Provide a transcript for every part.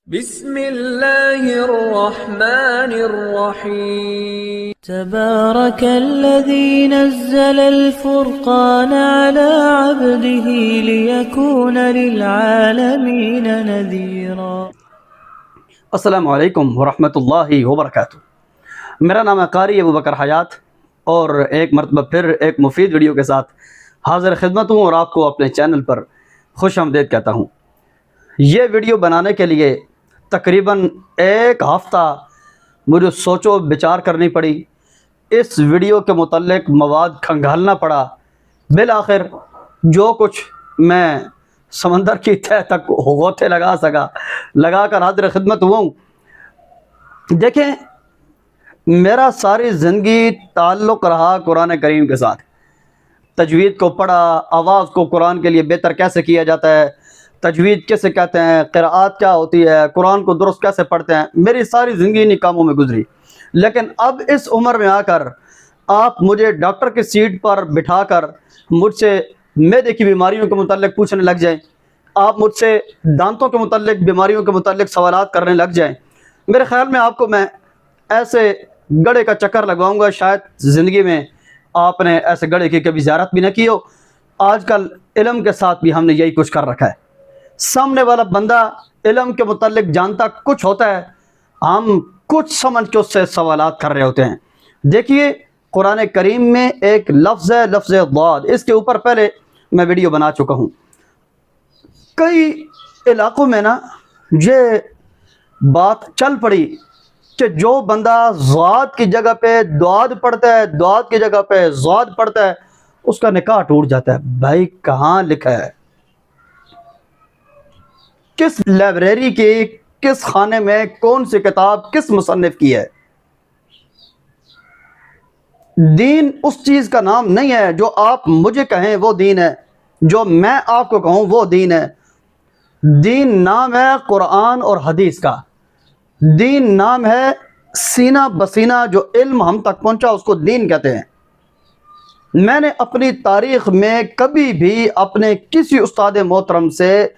बिस्मिल्लाहिर्रहमानिर्रहीम। तबारकल्लज़ी नज़्ज़लल फ़ुरक़ान अला अब्दिही लियकून लिलआलमीन नज़ीरा। अस्सलामु अलैकुम वरहमतुल्लाहि वबरकातुहू। मेरा नाम है कारी अबू बकर हयात और एक मरतबा फिर एक मुफीद वीडियो के साथ हाज़िर खिदमत हूँ और आपको अपने चैनल पर खुश आमदीद कहता हूँ। ये वीडियो बनाने के लिए तकरीबन एक हफ़्ता मुझे सोचो विचार करनी पड़ी, इस वीडियो के मुतल्लिक़ मवाद खंगालना पड़ा। बिल आखिर जो कुछ मैं समंदर की तह तक गोते लगा कर हाज़िर खिदमत हुआ हूँ। देखें, मेरा सारी ज़िंदगी ताल्लुक़ रहा कुरान करीम के साथ। तजवीद को पढ़ा, आवाज़ को कुरान के लिए बेहतर कैसे किया जाता है, तजवीद कैसे कहते हैं, क़िराअत क्या होती है, कुरान को दुरुस्त कैसे पढ़ते हैं, मेरी सारी ज़िंदगी इन्हीं कामों में गुजरी। लेकिन अब इस उम्र में आकर आप मुझे डॉक्टर की सीट पर बिठाकर मुझसे मैदे की बीमारियों के मुतल्लिक़ पूछने लग जाएं, आप मुझसे दांतों के मुतल्लिक़ बीमारियों के मुतल्लिक़ सवालात करने लग जाएं, मेरे ख़्याल में आपको मैं ऐसे गड़े का चक्कर लगवाऊँगा, शायद ज़िंदगी में आपने ऐसे गड़े की कभी ज़ियारत भी न की हो। आजकल इल्म के साथ भी हमने यही कुछ कर रखा है। सामने वाला बंदा इल्म के मुतल्लिक़ जानता कुछ होता है, हम कुछ समझ के उससे सवालात कर रहे होते हैं। देखिए, कुरान करीम में एक लफ्ज़ है, लफ्ज़ दाद। इसके ऊपर पहले मैं वीडियो बना चुका हूँ। कई इलाक़ों में ना ये बात चल पड़ी कि जो बंदा ज़ाद की जगह पे दाद पढ़ता है, दाद की जगह पे ज़ाद पढ़ता है, उसका निकाह टूट जाता है। भाई, कहाँ लिखा है? किस लाइब्रेरी की, किस खाने में कौन सी किताब किस मुसन्निफ की है? दीन उस चीज़ का नाम नहीं है जो आप मुझे कहें वो दीन है, जो मैं आपको कहूँ वो दीन है। दीन नाम है कुरान और हदीस का। दीन नाम है सीना बसीना जो इल्म हम तक पहुँचा, उसको दीन कहते हैं। मैंने अपनी तारीख़ में कभी भी अपने किसी उस्ताद मोहतरम से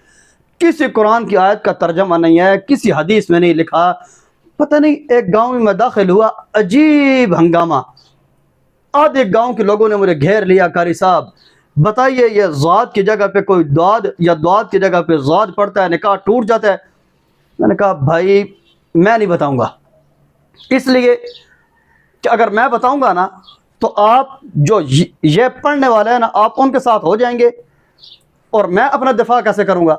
किसी कुरान की आयत का तर्जमा नहीं है, किसी हदीस में नहीं लिखा। पता नहीं, एक गांव में मैं दाखिल हुआ, अजीब हंगामा। आधे गांव के लोगों ने मुझे घेर लिया, कारी साहब बताइए, ये ज़ाद की जगह पे कोई दाद या दाद की जगह पे ज़ाद पड़ता है, निकाह टूट जाता है? मैंने कहा, भाई मैं नहीं बताऊंगा, इसलिए कि अगर मैं बताऊंगा ना तो आप जो ये पढ़ने वाले हैं ना, आप उनके साथ हो जाएंगे और मैं अपना दिफा कैसे करूंगा?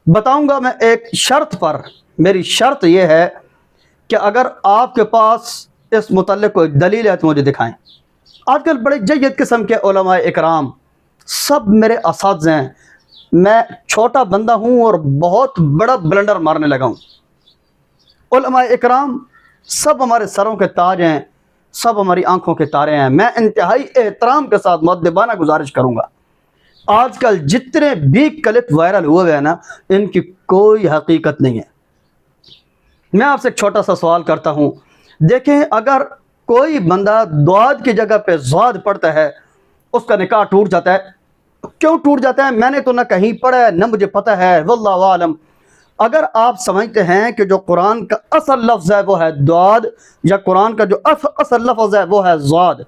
बताऊंगा मैं एक शर्त पर। मेरी शर्त यह है कि अगर आपके पास इस मुतल्लिक़ कोई दलील है तो मुझे दिखाएं। आजकल बड़े जय्यद किस्म के उलमा इकराम सब मेरे असातिज़े हैं। मैं छोटा बंदा हूँ और बहुत बड़ा ब्लंडर मारने लगा हूँ। उलमा इकराम सब हमारे सरों के ताज हैं, सब हमारी आंखों के तारे हैं। मैं इंतहाई एहतराम के साथ मुअद्दिबाना गुजारिश करूँगा, आजकल जितने भी क्लिप वायरल हुए हैं ना, इनकी कोई हकीकत नहीं है। मैं आपसे एक छोटा सा सवाल करता हूँ। देखें, अगर कोई बंदा दाद की जगह पे ज़ाद पढ़ता है, उसका निकाह टूट जाता है। क्यों टूट जाता है? मैंने तो ना कहीं पढ़ा है, ना मुझे पता है, वल्लाहु आलम। अगर आप समझते हैं कि जो कुरान का असल लफ्ज़ है वो है दाद, या कुरान का जो असल लफ्ज़ है वो है ज़ाद,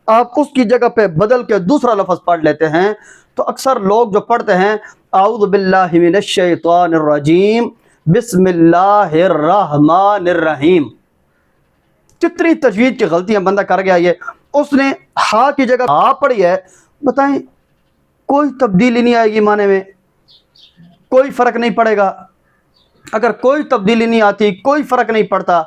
आप उसकी जगह पे बदल के दूसरा लफ्ज़ पढ़ लेते हैं, तो अक्सर लोग जो पढ़ते हैं आऊज़ु बिल्लाहि मिनश शैतानिर रजीम बिस्मिल्लाहिर रहमानिर रहीम, कितनी तजवीद की गलतियां बंदा कर गया। ये उसने हा की जगह हा पढ़ी है। बताएं, कोई तब्दीली नहीं आएगी माने में, कोई फ़र्क नहीं पड़ेगा। अगर कोई तब्दीली नहीं आती, कोई फ़र्क नहीं पड़ता,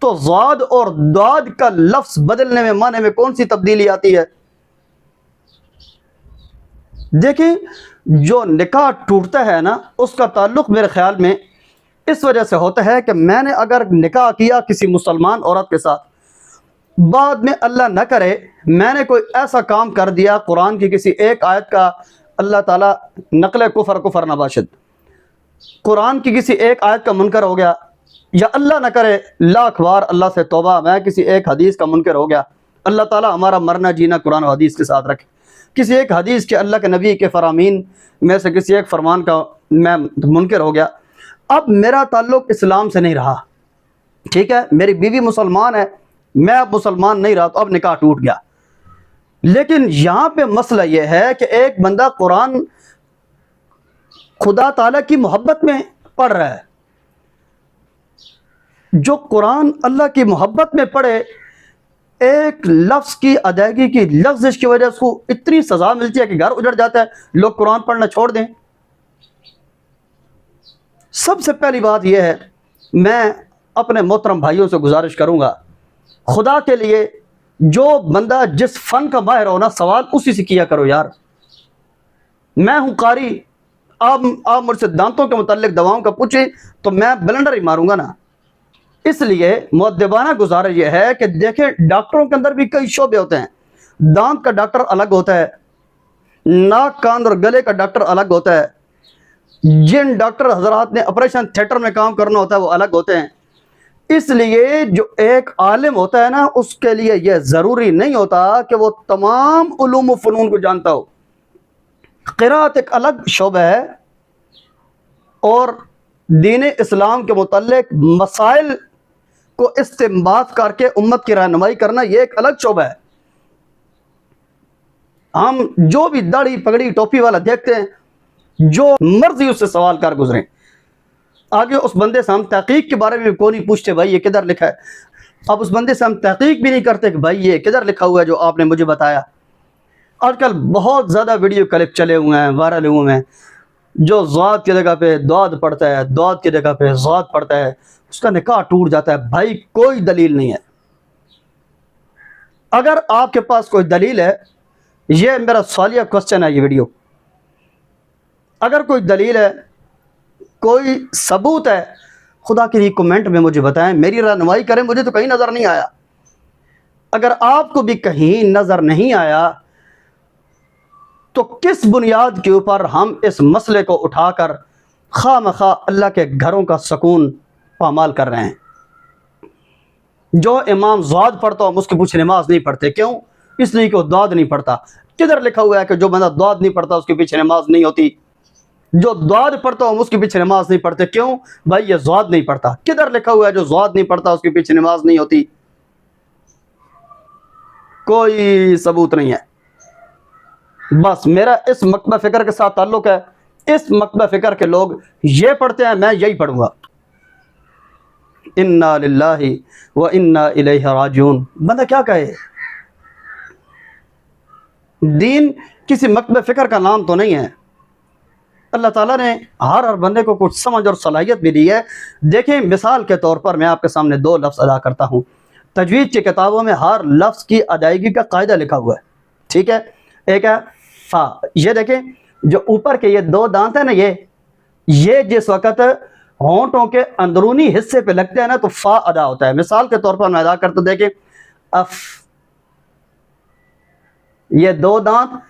तो ज़ाद और दाद का लफ्ज़ बदलने में, माने में कौन सी तब्दीली आती है? देखिए, जो निकाह टूटता है ना, उसका ताल्लुक़ मेरे ख़्याल में इस वजह से होता है कि मैंने अगर निकाह किया किसी मुसलमान औरत के साथ, बाद में अल्लाह न करे मैंने कोई ऐसा काम कर दिया, कुरान की किसी एक आयत का अल्लाह ताला नकल कुफर नबाशिद, कुरान की किसी एक आयत का मुनकर हो गया, या अल्लाह न करे, लाख बार अल्लाह से तौबा, मैं किसी एक हदीस का मुनकर हो गया। अल्लाह ताला हमारा मरना जीना कुरान और हदीस के साथ रखे। किसी एक हदीस के, अल्लाह के नबी के फरामीन में से किसी एक फरमान का मैं मुनकर हो गया। अब मेरा ताल्लुक इस्लाम से नहीं रहा, ठीक है, मेरी बीवी मुसलमान है, मैं अब मुसलमान नहीं रहा, तो अब निकाह टूट गया। लेकिन यहां पे मसला यह है कि एक बंदा कुरान खुदा ताला की मोहब्बत में पढ़ रहा है, जो कुरान अल्लाह की मोहब्बत में पढ़े, एक लफ्ज़ की अदायगी की लफ्ज़ की वजह से उसको इतनी सज़ा मिलती है कि घर उजड़ जाता है, लोग कुरान पढ़ना छोड़ दें। सबसे पहली बात यह है, मैं अपने मोहतरम भाइयों से गुजारिश करूंगा, खुदा के लिए जो बंदा जिस फ़न का माहिर हो ना, सवाल उसी से किया करो यार। मैं हूँ कारी, आप मुझसे दांतों के मुताल्लिक दवाओं का पूछे तो मैं ब्लेंडर ही मारूंगा ना। इसलिए मुअद्दिबाना गुजारिश यह है कि देखें, डॉक्टरों के अंदर भी कई शोबे होते हैं। दांत का डॉक्टर अलग होता है, नाक कान और गले का डॉक्टर अलग होता है, जिन डॉक्टर हजरात ने ऑपरेशन थिएटर में काम करना होता है वो अलग होते हैं। इसलिए जो एक आलिम होता है ना, उसके लिए यह ज़रूरी नहीं होता कि वो तमाम उलूम व फ़नून को जानता हो। क़िराअत एक अलग शोबा है और दीन इस्लाम के मुताल्लिक मसाइल को इस्तेमाल करके उम्मत की रहनुमाई करना ये एक अलग शोबा है। हम जो भी दाढ़ी पगड़ी टोपी वाला देखते हैं, जो मर्जी उससे सवाल कर गुजरें, आगे उस बंदे से हम तहकीक के बारे में कोई नहीं पूछते भाई ये किधर लिखा है। अब उस बंदे से हम तहकीक भी नहीं करते कि भाई ये किधर लिखा हुआ है जो आपने मुझे बताया। आजकल बहुत ज़्यादा वीडियो क्लिप चले हुए हैं, वायरल हुए हैं, जो ज़ात की जगह पे दाद पढ़ता है, दाद की जगह पे ज़ात पढ़ता है, उसका निकाह टूट जाता है। भाई कोई दलील नहीं है। अगर आपके पास कोई दलील है, ये मेरा सवालिया क्वेश्चन है ये वीडियो, अगर कोई दलील है, कोई सबूत है, खुदा के लिए कमेंट में मुझे बताएं, मेरी रहनुमाई करें। मुझे तो कहीं नज़र नहीं आया। अगर आपको भी कहीं नज़र नहीं आया तो किस बुनियाद के ऊपर हम इस मसले को उठाकर खामखा अल्लाह के घरों का सुकून पामाल कर रहे हैं। जो इमाम ज़ाद पढ़ता हो उसके पीछे नमाज नहीं पढ़ते, क्यों? इसलिए कि वो दाद नहीं पढ़ता। किधर लिखा हुआ है कि जो बंदा दाद नहीं पढ़ता उसके पीछे नमाज नहीं होती? जो दाद पढ़ता हो उसके पीछे नमाज नहीं पढ़ते, क्यों? भाई ये ज़ाद नहीं पढ़ता। किधर लिखा हुआ है जो ज़ाद नहीं पढ़ता उसके पीछे नमाज नहीं होती? कोई सबूत नहीं है। बस मेरा इस मकबा फ़िक्र के साथ ताल्लुक़ है। इस मकबा फ़िक्र के लोग ये पढ़ते हैं, मैं यही पढ़ूंगा। इन्ना लिल्लाहि व इन्ना इलैहि राजिऊन। बंदा क्या कहे? दीन किसी मकबा फ़िक्र का नाम तो नहीं है। अल्लाह ताला ने हर बंदे को कुछ समझ और सलाहियत भी दी है। देखें, मिसाल के तौर पर मैं आपके सामने दो लफ्ज़ अदा करता हूँ। तजवीद की किताबों में हर लफ्ज़ की अदायगी का कायदा लिखा हुआ है, ठीक है। एक है फ़ा। ये देखें, जो ऊपर के ये दो दांत है ना, ये जिस वक़्त होंठों के अंदरूनी हिस्से पे लगते हैं ना, तो फ़ा अदा होता है। मिसाल के तौर पर मैं अदा करता, देखें अफ। ये दो दांत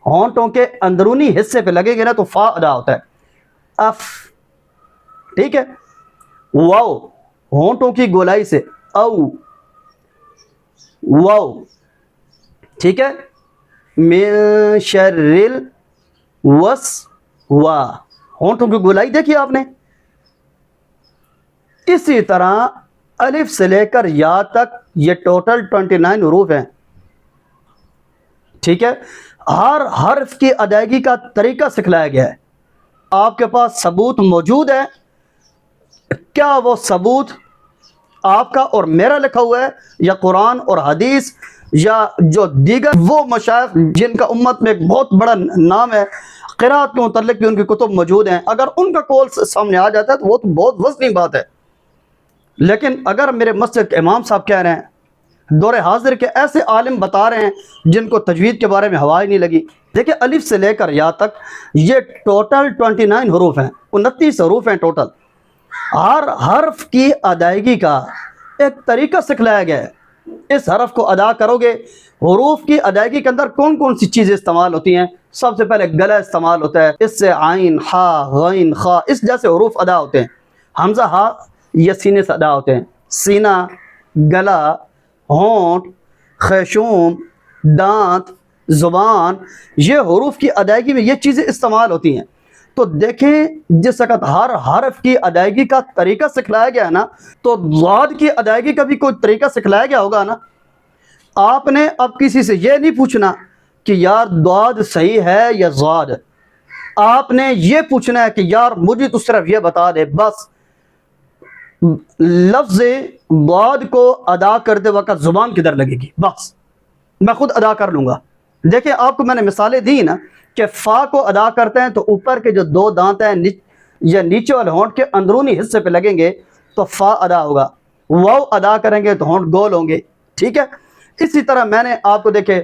होंठों के अंदरूनी हिस्से पे लगेंगे ना, तो फ़ा अदा होता है, अफ, ठीक है। वाओ, होंठों की गोलाई से औ, वाओ, ठीक है। मिन शर्रिल वसवा, होंठों की गोलाई देखिए आपने। इसी तरह अलिफ से लेकर या तक ये टोटल 29 हरूफ हैं, ठीक है। हर हर्फ की अदायगी का तरीका सिखलाया गया है। आपके पास सबूत मौजूद है क्या? वो सबूत आपका और मेरा लिखा हुआ है, या कुरान और हदीस, या जो दीगर वो मशाइख जिनका उम्मत में एक बहुत बड़ा नाम है, क़िराअत के मुतल्लिक़ भी उनकी कुतुब मौजूद हैं, अगर उनका कौल सामने आ जाता है तो वो तो बहुत वज़नी बात है। लेकिन अगर मेरे मस्जिद के इमाम साहब कह रहे हैं, दौरे हाजिर के ऐसे आलिम बता रहे हैं जिनको तजवीद के बारे में हवा ही नहीं लगी। देखिए, अलिफ से लेकर या तक ये टोटल 29 हरूफ हैं, 29 हरूफ हैं टोटल। हर हर्फ की अदायगी का एक तरीका सिखलाया गया है। इस हरफ को अदा करोगे, हरूफ की अदायगी के अंदर कौन कौन सी चीज़ें इस्तेमाल होती हैं? सबसे पहले गला इस्तेमाल होता है, इससे आइन, हा, गैन, खा, इस जैसे हरूफ अदा होते हैं। हमजा, हा, ये सीने से अदा होते हैं। सीना, गला, होंठ, खैशूम, दांत, ज़ुबान, ये हरूफ की अदायगी में ये चीज़ें इस्तेमाल होती हैं। तो देखें जिस वक़्त हर हरफ की अदायगी का तरीका सिखलाया गया है ना, तो ज़ाद की अदायगी का भी कोई तरीका सिखलाया गया होगा ना। आपने अब किसी से ये नहीं पूछना कि यार ज़ाद सही है या ज़ाद, आपने ये पूछना है कि यार मुझे तो सिर्फ ये बता दे, बस लफ्ज़ ज़ाद को अदा करते वक्त ज़ुबान किधर लगेगी, बस मैं खुद अदा कर लूँगा। देखिए आपको मैंने मिसालें दी ना कि फ़ा को अदा करते हैं तो ऊपर के जो दो दांत हैं या नीचे वाले होंठ के अंदरूनी हिस्से पे लगेंगे तो फ़ा अदा होगा। वाव अदा करेंगे तो होंठ गोल होंगे, ठीक है। इसी तरह मैंने आपको देखे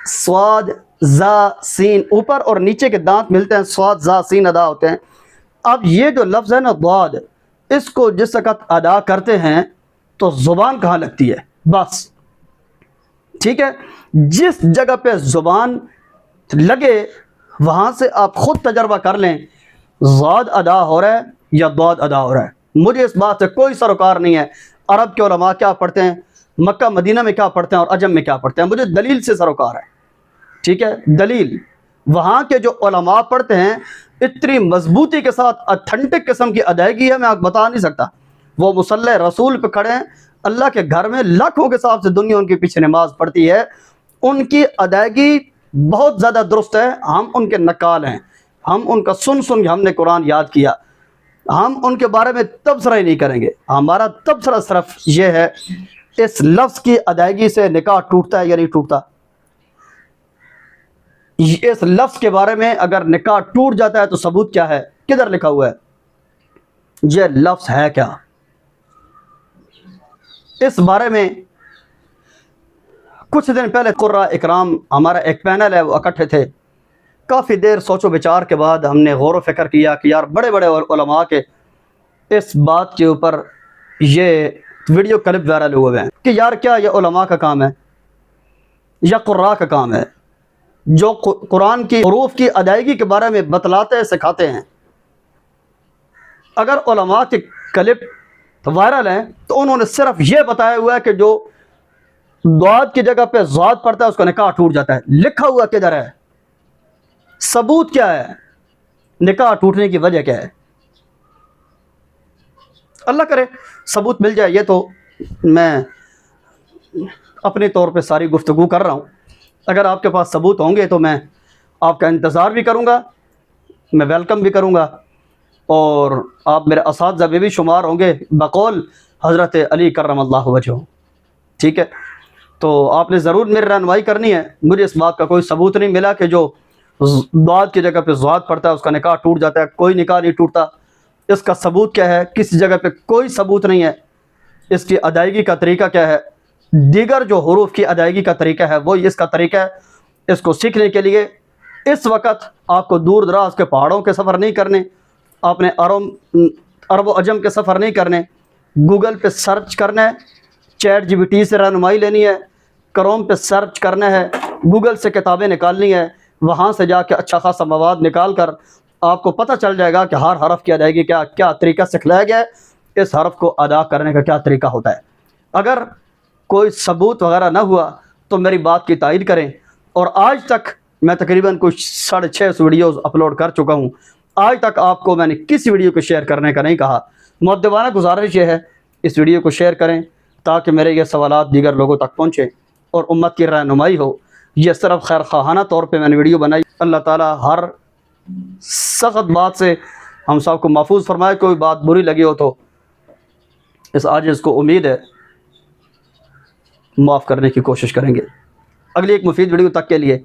स्वाद जा सीन, ऊपर और नीचे के दांत मिलते हैं, स्वाद जा सीन अदा होते हैं। अब ये जो लफ्ज़ है ना ज़ाद, इसको जिस वक़्त अदा करते हैं तो ज़ुबान कहाँ लगती है, बस ठीक है। जिस जगह पे ज़ुबान लगे वहाँ से आप ख़ुद तजर्बा कर लें ज़ाद अदा हो रहा है या ज़ाद अदा हो रहा है। मुझे इस बात से कोई सरोकार नहीं है अरब के उलमा क्या पढ़ते हैं, मक्का मदीना में क्या पढ़ते हैं और अजम में क्या पढ़ते हैं, मुझे दलील से सरोकार है, ठीक है। दलील वहाँ के जो उलमा पढ़ते हैं इतनी मजबूती के साथ अथेंटिक किस्म की अदायगी है, मैं आपको बता नहीं सकता। वो मुसल्ले रसूल पे खड़े हैं, अल्लाह के घर में लाखों के हिसाब से दुनिया उनके पीछे नमाज पढ़ती है, उनकी अदायगी बहुत ज़्यादा दुरुस्त है। हम उनके नकाल हैं, हम उनका सुन सुन के हमने कुरान याद किया, हम उनके बारे में तबसरा ही नहीं करेंगे। हमारा तबसरा सिर्फ ये है इस लफ्ज़ की अदायगी से निकाह टूटता है या नहीं टूटता। इस लफ्ज़ के बारे में अगर निकाह टूट जाता है तो सबूत क्या है, किधर लिखा हुआ है, ये लफ्ज़ है क्या। इस बारे में कुछ दिन पहले कुर्रा इकराम हमारा एक पैनल है वो इकट्ठे थे। काफ़ी देर सोचो विचार के बाद हमने गौर व फिक्र किया कि यार बड़े बड़े उलमा के इस बात के ऊपर ये वीडियो क्लिप वायरल हुए हैं कि यार क्या ये उलमा का काम है या कुर्रा का काम है जो कुरान की हुरूफ की अदायगी के बारे में बतलाते सिखाते हैं। अगर उलमा के क्लिप वायरल हैं तो उन्होंने सिर्फ ये बताया हुआ है कि जो ज़ाद की जगह पे ज़ाद पड़ता है उसका निकाह टूट जाता है। लिखा हुआ किधर है, सबूत क्या है, निकाह टूटने की वजह क्या है। अल्लाह करे सबूत मिल जाए। ये तो मैं अपने तौर पे सारी गुफ्तगू कर रहा हूँ, अगर आपके पास सबूत होंगे तो मैं आपका इंतज़ार भी करूँगा, मैं वेलकम भी करूँगा और आप मेरे असातिज़ा में भी शुमार होंगे बकौल हज़रत अली करमल्लाहु वजहहू, ठीक है। तो आपने ज़रूर मेरी रहनुमाई करनी है। मुझे इस बात का कोई सबूत नहीं मिला कि जो ज़ाद की जगह पे ज़ाद पड़ता है उसका निकाह टूट जाता है, कोई निकाह नहीं टूटता। इसका सबूत क्या है, किसी जगह पे कोई सबूत नहीं है। इसकी अदायगी का तरीका क्या है, दीगर जो हुरूफ की अदायगी का तरीका है वो इसका तरीका है। इसको सीखने के लिए इस वक्त आपको दूर दराज के पहाड़ों के सफ़र नहीं करने, आपने अरब अजम के सफ़र नहीं करने, गूगल पे सर्च करना है, चैट जीपीटी से रहनुमाई लेनी है, क्रोम पे सर्च करना है, गूगल से किताबें निकालनी है, वहाँ से जाके अच्छा खासा मवाद निकाल कर आपको पता चल जाएगा कि हर हरफ की अदायगी क्या क्या तरीका सिखलाया गया है, इस हरफ को अदा करने का क्या तरीका होता है। अगर कोई सबूत वगैरह ना हुआ तो मेरी बात की तायीद करें। और आज तक मैं तकरीबन कुछ 650 वीडियोज़ अपलोड कर चुका हूँ, आज तक आपको मैंने किसी वीडियो को शेयर करने का नहीं कहा। मुअद्दबाना गुजारिश ये है इस वीडियो को शेयर करें ताकि मेरे ये सवालात दीगर लोगों तक पहुँचें और उम्मत की रहनुमाई हो। ये सिर्फ खैर खाना तौर पे मैंने वीडियो बनाई। अल्लाह ताला हर सख्त बात से हम सब को महफूज फरमाए। कोई बात बुरी लगी हो तो इस आजिज़ को उम्मीद है माफ़ करने की कोशिश करेंगे। अगली एक मुफीद वीडियो तक के लिए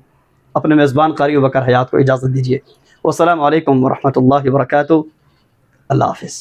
अपने मेज़बान कारी बकर हयात को इजाज़त दीजिए। वस्सलामु अलैकुम वरहमतुल्लाहि वबरकातुहू। अल्लाह हाफ़िज़।